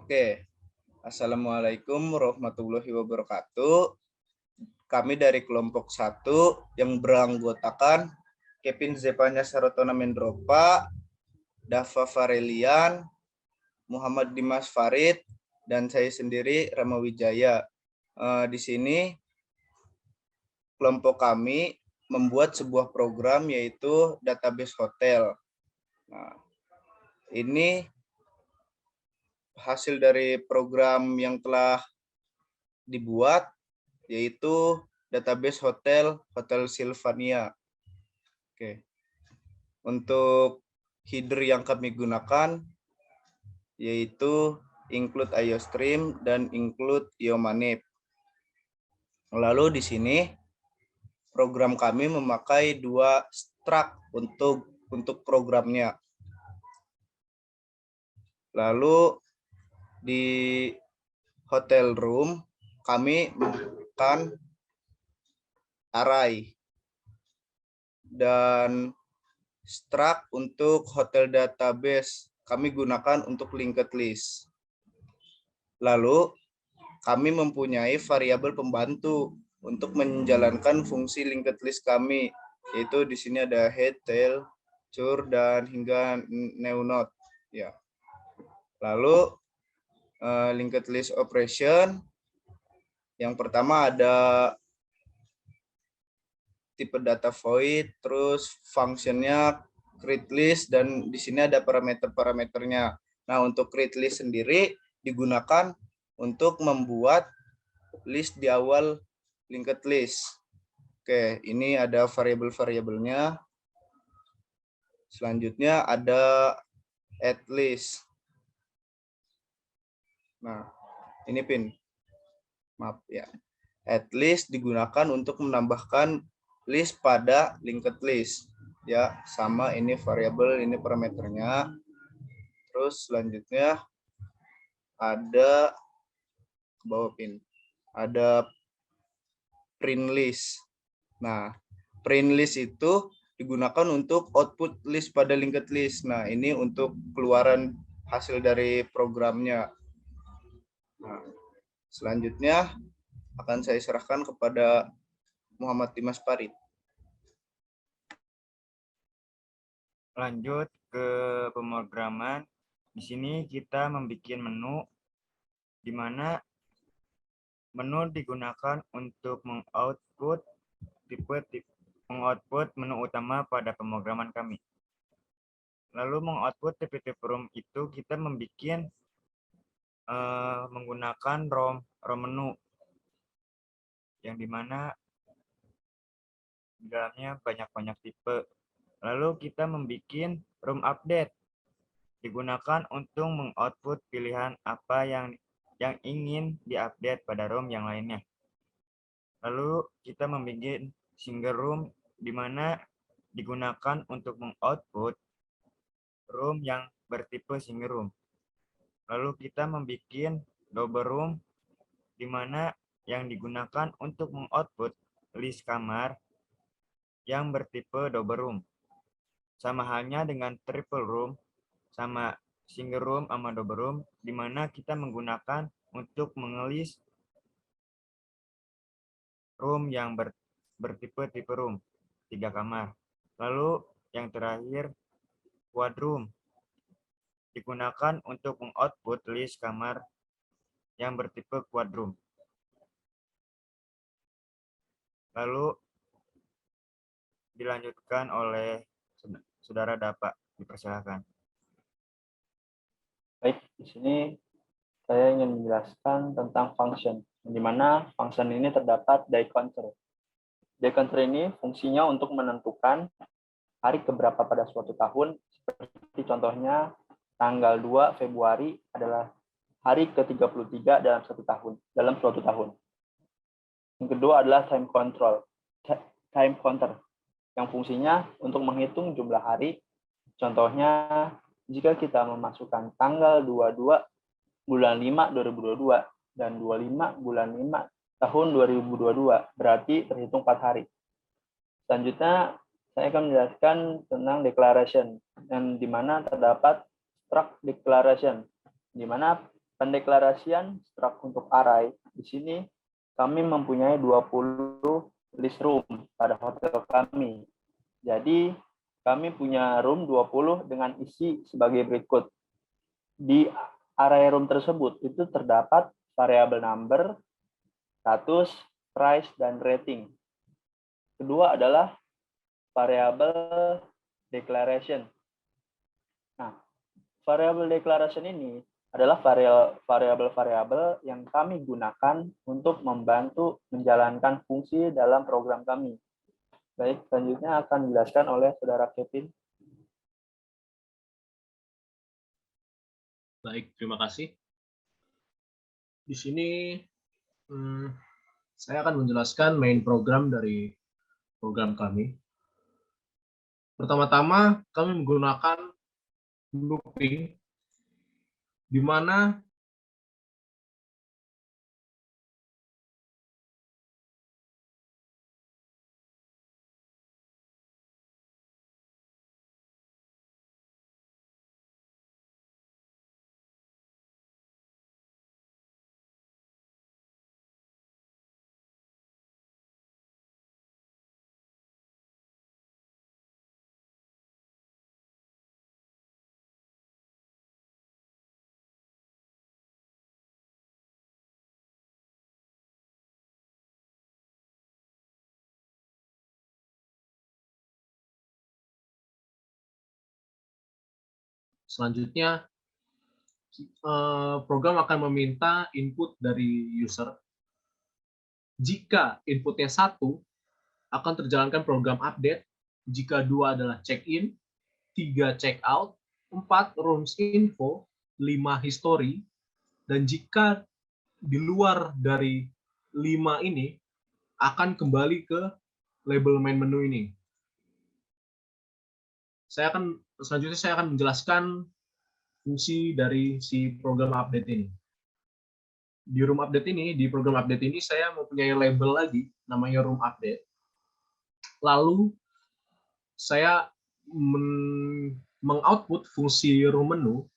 Oke, Assalamualaikum warahmatullahi wabarakatuh. Kami dari kelompok 1 yang beranggotakan Kevin Zepanya Sarotona Mendropa, Dava Farelian, Muhammad Dimas Farid, dan saya sendiri Rama Wijaya. Di sini kelompok kami membuat sebuah program yaitu database hotel. Nah, ini hasil dari program yang telah dibuat yaitu database hotel Sylvania. Oke. Untuk header yang kami gunakan yaitu include IOStream dan include IOManip. Lalu di sini program kami memakai 2 struct untuk programnya. Lalu di hotel room kami menggunakan array dan struct untuk hotel database kami gunakan untuk linked list. Lalu kami mempunyai variabel pembantu untuk menjalankan fungsi linked list kami, yaitu di sini ada head, tail, chur, dan hingga new node. Ya. Lalu linked list operation yang pertama ada tipe data void, terus functionnya create list, dan di sini ada parameter-parameternya. Nah, untuk create list sendiri digunakan untuk membuat list di awal linked list. Oke, ini ada variabel-variabelnya. Selanjutnya ada add list. Nah, ini pin. Maaf ya. Add list digunakan untuk menambahkan list pada linked list. Ya, sama ini variabel, ini parameternya. Terus selanjutnya ada ke bawah pin. Ada print list. Nah, print list itu digunakan untuk output list pada linked list. Nah, ini untuk keluaran hasil dari programnya. Nah, selanjutnya akan saya serahkan kepada Muhammad Dimas Farid. Lanjut ke pemrograman. Di sini kita membuat menu, di mana menu digunakan untuk mengoutput menu utama pada pemrograman kami. Lalu mengoutput tipe-tipe room itu kita membuat menggunakan ROM menu, yang dimana di dalamnya banyak tipe. Lalu kita membuat room update, digunakan untuk mengoutput pilihan apa yang ingin diupdate pada ROM yang lainnya. Lalu kita membuat single room, di mana digunakan untuk mengoutput room yang bertipe single room. Lalu kita membuat double room, di mana yang digunakan untuk mengoutput list kamar yang bertipe double room. Sama halnya dengan triple room, sama single room sama double room, di mana kita menggunakan untuk mengelis room yang bertipe room 3 kamar. Lalu yang terakhir quad room, digunakan untuk mengoutput list kamar yang bertipe quad room. Lalu dilanjutkan oleh saudara Dapak, dipersilakan. Baik, di sini saya ingin menjelaskan tentang function, di mana function ini terdapat day counter. Day counter ini fungsinya untuk menentukan hari keberapa pada suatu tahun, seperti contohnya tanggal 2 Februari adalah hari ke-33 dalam suatu tahun. Yang kedua adalah time counter, yang fungsinya untuk menghitung jumlah hari. Contohnya, jika kita memasukkan tanggal 22 bulan 5 2022 dan 25 bulan 5 tahun 2022, berarti terhitung 4 hari. Selanjutnya, saya akan menjelaskan tentang declaration, yang di mana terdapat struct declaration, di mana Pendeklarasian struct untuk array. Di sini kami mempunyai 20 list room pada hotel kami. Jadi kami punya room 20 dengan isi sebagai berikut. Di array room tersebut itu terdapat variabel number, status, price, dan rating. Kedua adalah variabel declaration. Nah, variabel declaration ini adalah variabel-variabel yang kami gunakan untuk membantu menjalankan fungsi dalam program kami. Baik, selanjutnya akan dijelaskan oleh Saudara Kevin. Baik, terima kasih. Di sini saya akan menjelaskan main program dari program kami. Pertama-tama, kami menggunakan looping, di mana selanjutnya program akan meminta input dari user. Jika inputnya 1, akan terjalankan program update. Jika 2 adalah check-in, 3 check-out, 4 rooms info, 5 history, dan jika di luar dari 5 ini, akan kembali ke label main menu ini. Selanjutnya saya akan menjelaskan fungsi dari si program update ini. Di room update ini, di program update ini saya mempunyai label lagi, namanya room update. Lalu saya mengoutput fungsi room menu,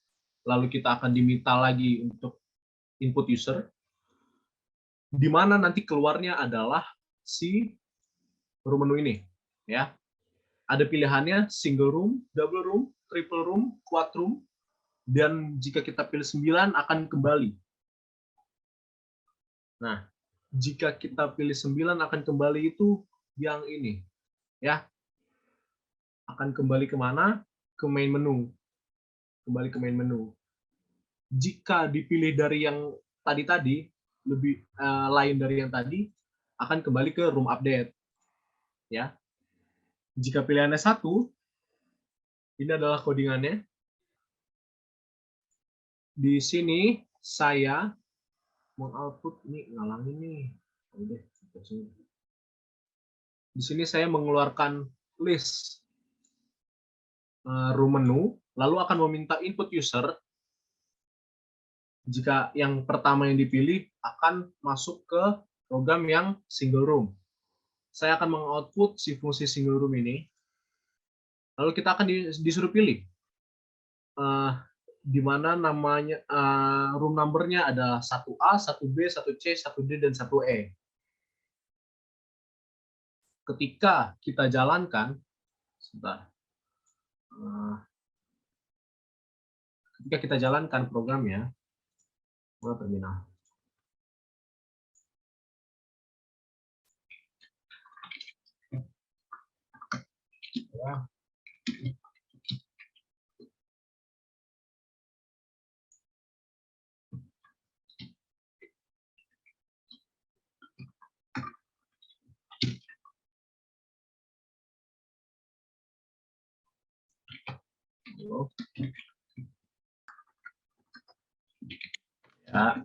lalu kita akan diminta lagi untuk input user, di mana nanti keluarnya adalah si room menu ini, ya. Ada pilihannya single room, double room, triple room, quad room, dan jika kita pilih 9 akan kembali. Nah, jika kita pilih 9 akan kembali itu yang ini, ya. Akan kembali kemana? Ke main menu. Kembali ke main menu. Jika dipilih dari yang tadi-tadi, lebih lain dari yang tadi, akan kembali ke room update. Ya. Jika pilihannya 1, ini adalah codingannya. Di sini saya mengoutput ini ngalangin nih. Di sini saya mengeluarkan list room menu, lalu akan meminta input user. Jika yang pertama yang dipilih akan masuk ke program yang single room. Saya akan mengoutput si fungsi single room ini. Lalu kita akan disuruh pilih di mana namanya room number-nya ada 1A, 1B, 1C, 1D, dan 1E. Ketika kita jalankan, sebentar. Ketika kita jalankan programnya, mana terminal? Ya. Ya.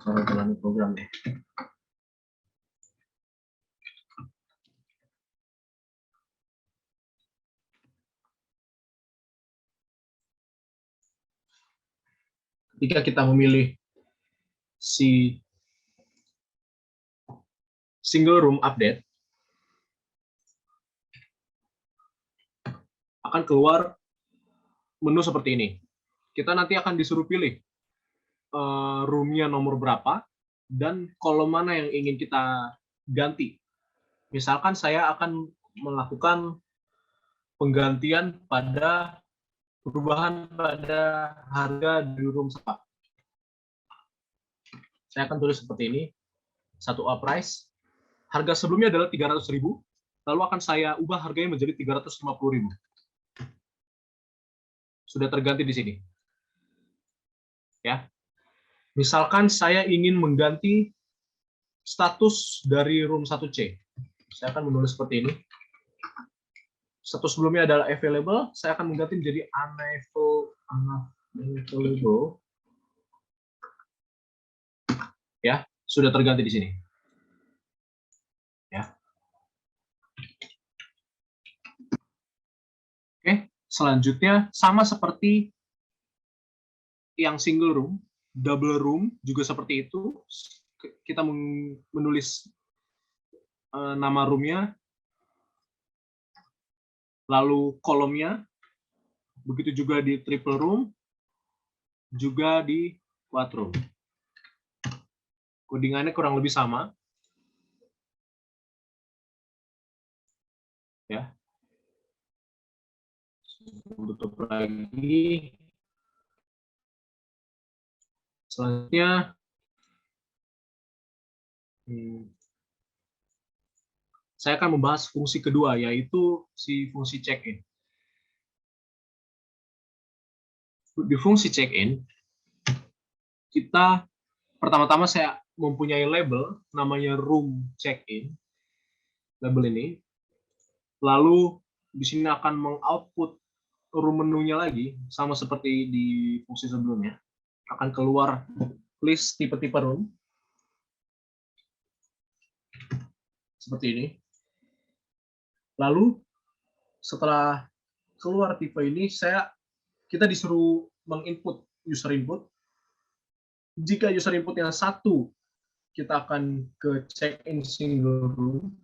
Cara jalan programnya. Ketika kita memilih si single room update, akan keluar menu seperti ini. Kita nanti akan disuruh pilih room-nya nomor berapa dan kolom mana yang ingin kita ganti. Misalkan saya akan melakukan penggantian pada perubahan pada harga di room spa. Saya akan tulis seperti ini, 1A price. Harga sebelumnya adalah 300.000, lalu akan saya ubah harganya menjadi 350.000. Sudah terganti di sini. Ya. Misalkan saya ingin mengganti status dari room 1C. Saya akan menulis seperti ini. Status sebelumnya adalah available, saya akan mengganti menjadi unavailable. Ya, sudah terganti di sini. Ya. Oke, selanjutnya sama seperti yang single room, double room juga seperti itu. Kita menulis nama roomnya, lalu kolomnya, begitu juga di triple room, juga di quad room. Codingannya kurang lebih sama. Ya. Tutup lagi. Selanjutnya, saya akan membahas fungsi kedua, yaitu si fungsi check-in. Di fungsi check-in, kita pertama-tama saya mempunyai label namanya room check-in, label ini. Lalu di sini akan mengoutput room menunya lagi, sama seperti di fungsi sebelumnya. Akan keluar list tipe-tipe room. Seperti ini. Lalu setelah keluar tipe ini, kita disuruh menginput user input. Jika user input yang 1, kita akan ke check-in single room.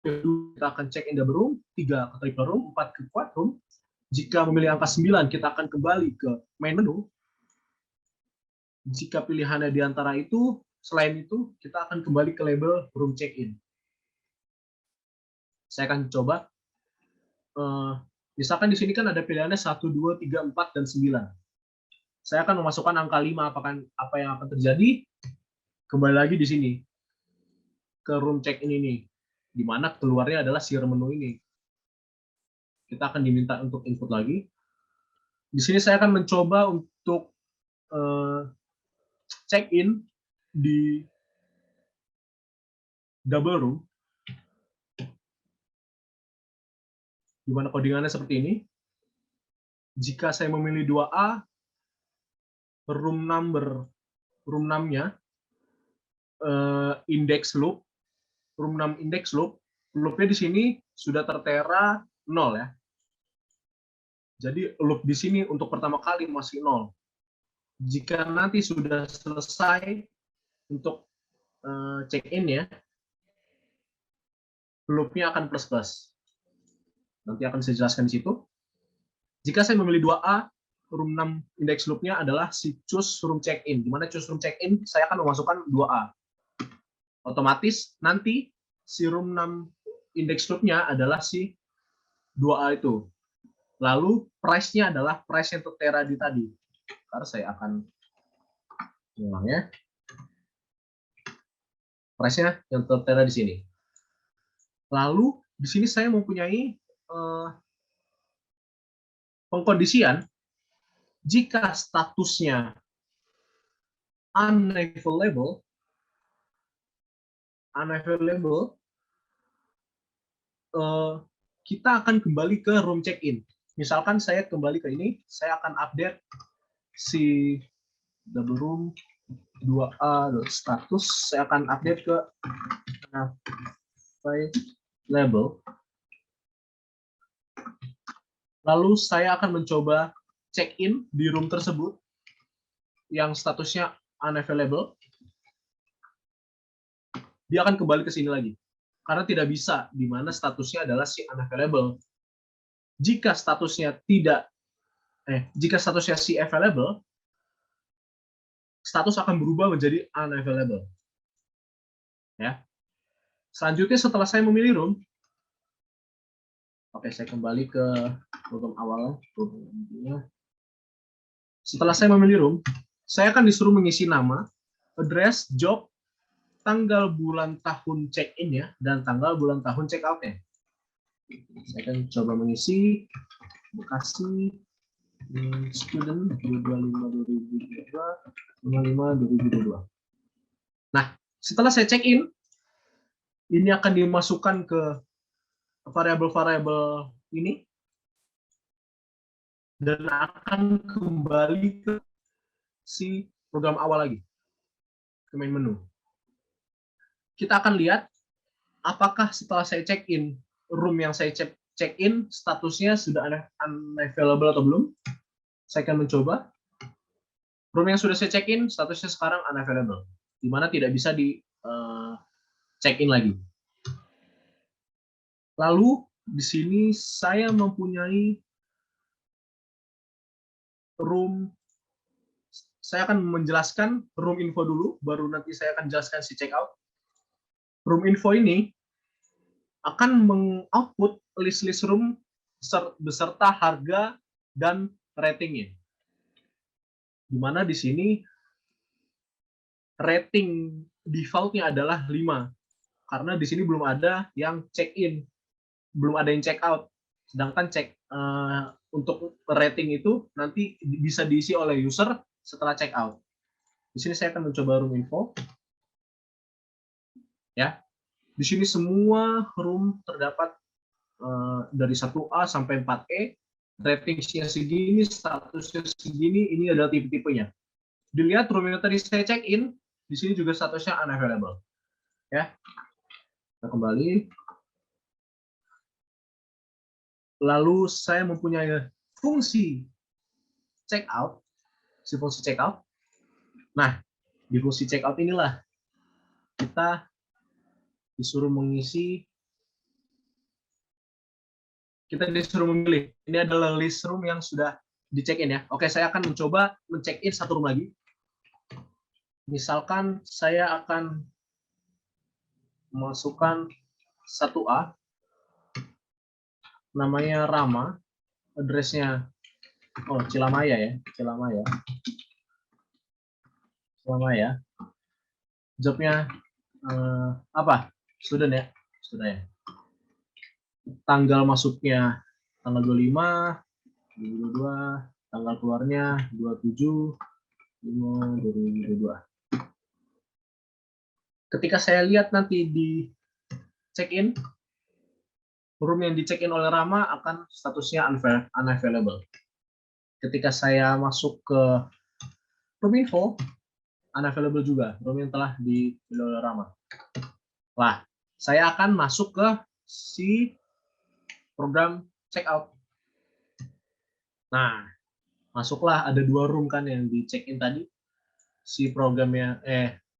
Kita akan check-in double room, 3 ke triple room, 4 ke quad room. Jika memilih angka 9, kita akan kembali ke main menu. Jika pilihannya di antara itu, selain itu, kita akan kembali ke label room check-in. Saya akan coba. Misalkan di sini kan ada pilihannya 1, 2, 3, 4, dan 9. Saya akan memasukkan angka 5, apa yang akan terjadi? Kembali lagi di sini, ke room check-in ini, di mana keluarnya adalah si menu ini. Kita akan diminta untuk input lagi. Di sini saya akan mencoba untuk check-in di double room, di mana codingannya seperti ini. Jika saya memilih 2A, room number-nya index loop, room num index loopnya di sini sudah tertera 0 ya. Jadi loop di sini untuk pertama kali masih 0. Jika nanti sudah selesai untuk check-in ya, loopnya akan plus-plus. Nanti akan saya jelaskan di situ. Jika saya memilih 2A, room 6 index loop-nya adalah si choose room check-in. Di mana choose room check-in, saya akan memasukkan 2A. Otomatis nanti si room 6 index loop-nya adalah si 2A itu. Lalu price-nya adalah price yang tertera di tadi. Ntar saya akan ulangnya. Price-nya yang tertera di sini. Lalu di sini saya mempunyai pengkondisian jika statusnya unavailable, kita akan kembali ke room check-in. Misalkan saya kembali ke ini, saya akan update si double room 2A status, saya akan update ke label. Lalu saya akan mencoba check-in di room tersebut yang statusnya unavailable. Dia akan kembali ke sini lagi. Karena tidak bisa, di mana statusnya adalah si unavailable. jika statusnya tidak jika statusnya si available, status akan berubah menjadi unavailable. Ya. Selanjutnya setelah saya memilih room, oke, saya kembali ke program awal. Setelah saya memilih room, saya akan disuruh mengisi nama, address, job, tanggal bulan tahun check-in-nya, dan tanggal bulan tahun check-out-nya. Saya akan coba mengisi Bekasi student 225 2022. Nah, setelah saya check-in, ini akan dimasukkan ke variabel-variabel ini dan akan kembali ke si program awal lagi, ke main menu. Kita akan lihat apakah setelah saya check-in, room yang saya check-in statusnya sudah unavailable atau belum. Saya akan mencoba. Room yang sudah saya check-in statusnya sekarang unavailable, di mana tidak bisa di check-in lagi. Lalu di sini saya mempunyai room. Saya akan menjelaskan room info dulu, baru nanti saya akan jelaskan si checkout. Room info ini akan meng-output list-list room beserta harga dan ratingnya. Di mana di sini rating default-nya adalah 5. Karena di sini belum ada yang check-in, belum ada yang check-out. Sedangkan untuk rating itu nanti bisa diisi oleh user setelah check-out. Di sini saya akan mencoba room info. Ya. Di sini semua room terdapat dari 1A sampai 4E, ratingnya segini, statusnya segini, ini adalah tipe-tipenya. Dilihat room yang tadi saya check-in, di sini juga statusnya unavailable. Ya. Kita kembali. Lalu saya mempunyai fungsi checkout, si fungsi checkout. Nah, di fungsi checkout inilah kita disuruh mengisi, kita disuruh memilih. Ini adalah list room yang sudah di check-in ya. Oke, saya akan mencoba men-check-in satu room lagi. Misalkan saya akan masukkan 1A, namanya Rama, address-nya Cilamaya ya, Cilamaya. Jobnya apa? Student ya, student ya. Tanggal masuknya tanggal 25, 2022, tanggal keluarnya 27/5/2022. Ketika saya lihat nanti di check-in, room yang di check-in oleh Rama akan statusnya unavailable. Ketika saya masuk ke room info, unavailable juga, room yang telah dipilih oleh Rama. Lah, saya akan masuk ke si program checkout. Nah, masuklah, ada 2 room kan yang di check-in tadi. Si programnya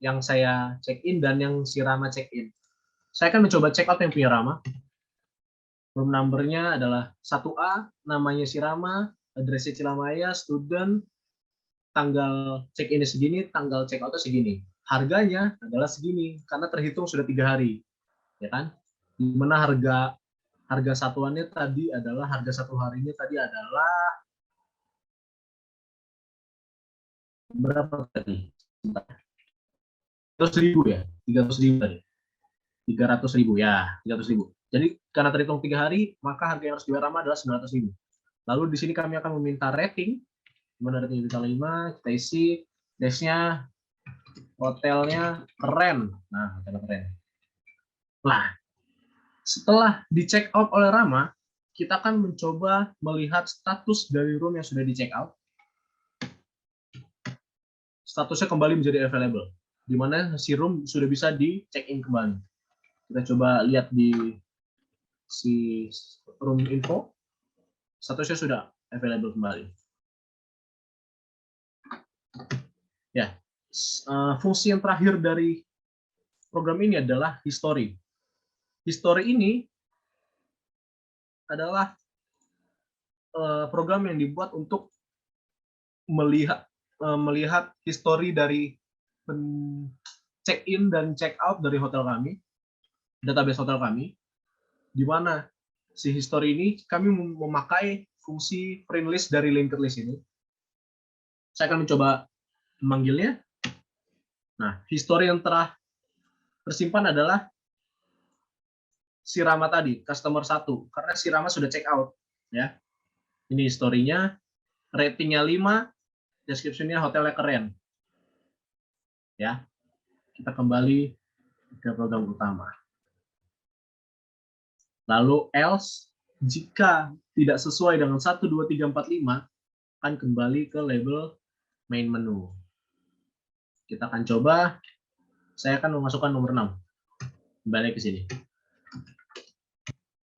yang saya check-in dan yang si Rama check-in. Saya akan mencoba checkout yang punya Rama. Room number-nya adalah 1A, namanya si Rama, address-nya Cilamaya, student, tanggal check-in segini, tanggal check-out-nya segini. Harganya adalah segini karena terhitung sudah 3 hari. Ya kan? Di mana harga satuannya tadi adalah, harga satu harinya tadi adalah berapa tadi? 300.000 ya, 300.000 tadi. 300.000 ya, 300.000. Jadi karena terhitung 3 hari, maka harga yang harus dibayar Rama adalah 900.000. Lalu di sini kami akan meminta rating, di mana rating bintang 5, kita isi dash-nya, hotelnya keren. Nah, hotel keren. Nah, setelah di check out oleh Rama, kita akan mencoba melihat status dari room yang sudah di check out. Statusnya kembali menjadi available, di mana si room sudah bisa di check in kembali. Kita coba lihat di si room info, statusnya sudah available kembali. Ya, fungsi yang terakhir dari program ini adalah history. History ini adalah program yang dibuat untuk melihat histori dari check in dan check out dari hotel kami, database hotel kami, di mana si history ini kami memakai fungsi print list dari linked list ini. Saya akan mencoba memanggilnya. Nah, history yang telah tersimpan adalah si Rama tadi, customer 1, karena si Rama sudah check out, ya. Ini historinya, ratingnya 5, description-nya hotelnya keren. Ya. Kita kembali ke program utama. Lalu else, jika tidak sesuai dengan 1, 2, 3, 4, 5, akan kembali ke label main menu. Kita akan coba, saya akan memasukkan nomor 6. Kembali ke sini.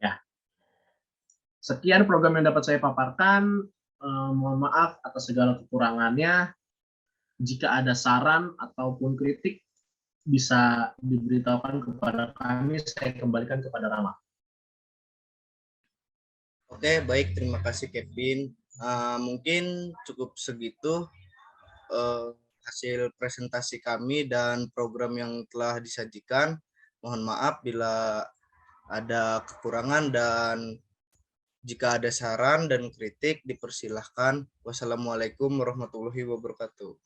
Ya. Sekian program yang dapat saya paparkan. Mohon maaf atas segala kekurangannya. Jika ada saran ataupun kritik, bisa diberitahukan kepada kami, saya kembalikan kepada Rama. Oke, baik, terima kasih Kevin. Mungkin cukup segitu hasil presentasi kami dan program yang telah disajikan. Mohon maaf bila ada kekurangan, dan jika ada saran dan kritik dipersilahkan. Wassalamualaikum warahmatullahi wabarakatuh.